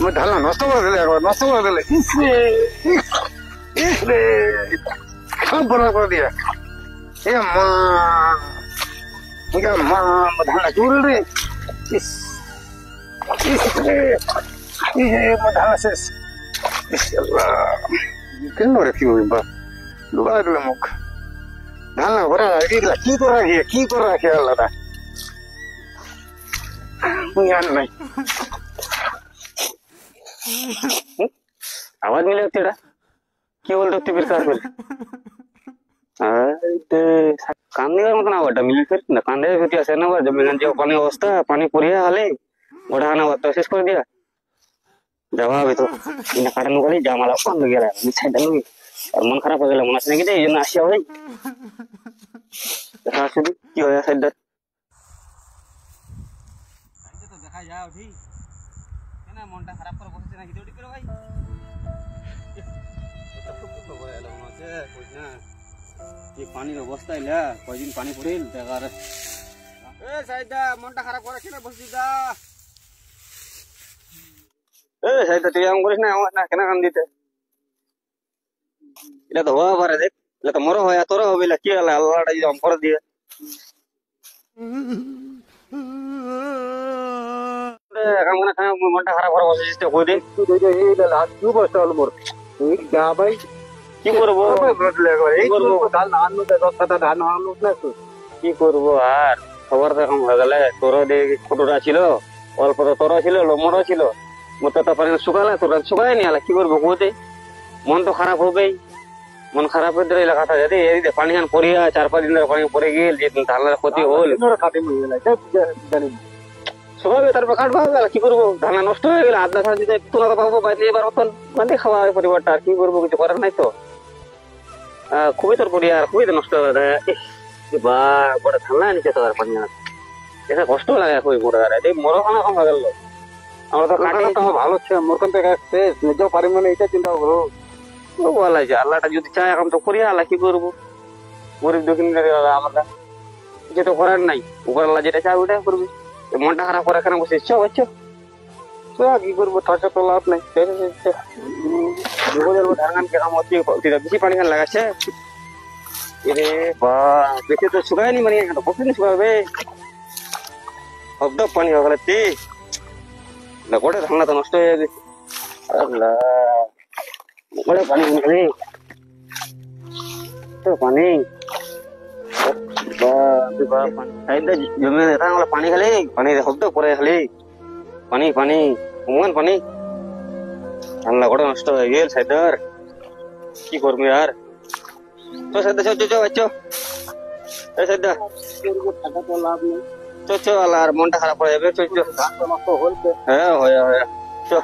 ধান নষ্ট করে দিলে একবার নষ্ট করে দিলে সব বরবাদ করে দিয়ে মা ধান চুল রে ধান শেষ কেন রে কি হইবা ডুবা দিল মুখ ধান ভরা কি করে রাখি আল্লাহটা জ্ঞান নাই आवाज मिले तेरा কি বলতো তুই বের কাজ বলে কান্দিবার মতন আওয়াজটা মিলে ফের না কান্দে ফেটি আসে না জমিন যে পানি অবস্থা পানি পড়িয়া হলে ওটা না তো শেষ করে দিয়া যাওয়া হবে তো না কাটানো করে জামালা বন্ধ গেল মিছাইটা নই আর মন খারাপ হয়ে গেল মনে আছে নাকি এই জন্য আসিয়া ভাই দেখা শুধু কি হয় সাইডটা তো দেখা যাও ঠিক না মনটা খারাপ করে বসেছে নাকি ডিউটি করে ভাই পানির অবস্থা এলা কয়দিন পানি পড়িল দেখার মনটা খারাপ করেছে না বসি দা সাইদা তুই এমন করিস না আমার না কেন কান দিতে এটা তো হওয়া পারে দেখ এটা তো মরো হয় তোর হবে কি হলো আল্লাহটা যদি করে দিয়ে মনটা খারাপ করে বসেছিস তো কই দিন তুই বসতে হলো মোর যা ভাই কি করবো কি করবো আর খবর দেখম হয়ে গেলে তোর ছোটরা ছিল অল্প তোর ছিল লোমরও ছিল মোট তো পানি শুকালে তোরা শুকায় নি কি করবো কোতে মন তো খারাপ হবেই মন খারাপ হয়ে দিলে এলাকাটা যদি এই পানি খান পড়িয়া 4-5 দিন পানি পড়ে গেল যে ধানের ক্ষতি হল শুকাবে তারপর কাটবা গেল কি করবো ধান নষ্ট হয়ে গেলে আধা ধান দিতে তোলা তো পাবো বাইরে এবার অতন মানে খাওয়া হয় পরিবারটা আর কি করবো কিছু করার নাই তো খুবই তোর পরিবার খুবই তো নষ্ট হয়ে বা বড় ঠান্ডা নিচে তো আর পানি এটা কষ্ট লাগে খুবই মোর এই মরো খানা কম হয়ে গেল আমরা তো কাটি ভালো ছিল মোর কান থেকে শেষ নিজেও পারি মানে এটা চিন্তা করো বলা যায় আল্লাহটা যদি চায় এখন তো করিয়া আল্লাহ কি করবো গরিব দক্ষিণ আমরা যেটা করার নাই উপর আল্লাহ যেটা চায় ওটাই করবি মনটা খারাপ করে এখানে বসে বাচ্চা কি করবো টাকা তো লাভ নাই ধান কেরাম বেশি পানি খান লাগাচ্ছে এরে বা বেশি তো শুকায়নি মানে কতদিন শুকাবে শব্দ পানি হয়ে গেলে গোটে ধানটা তো নষ্ট হয়ে গেছে গোটে পানি পানি পানি খালি পানি শব্দ করে খালি পানি পানি উমান পানি ঠান্ডা গোটা নষ্ট হয়ে গেল সাইদার কি করবি আর তো সাইদা চো সাইদা লাভ নেই চো আর মনটা খারাপ হয়ে যাবে হ্যাঁ হয় চো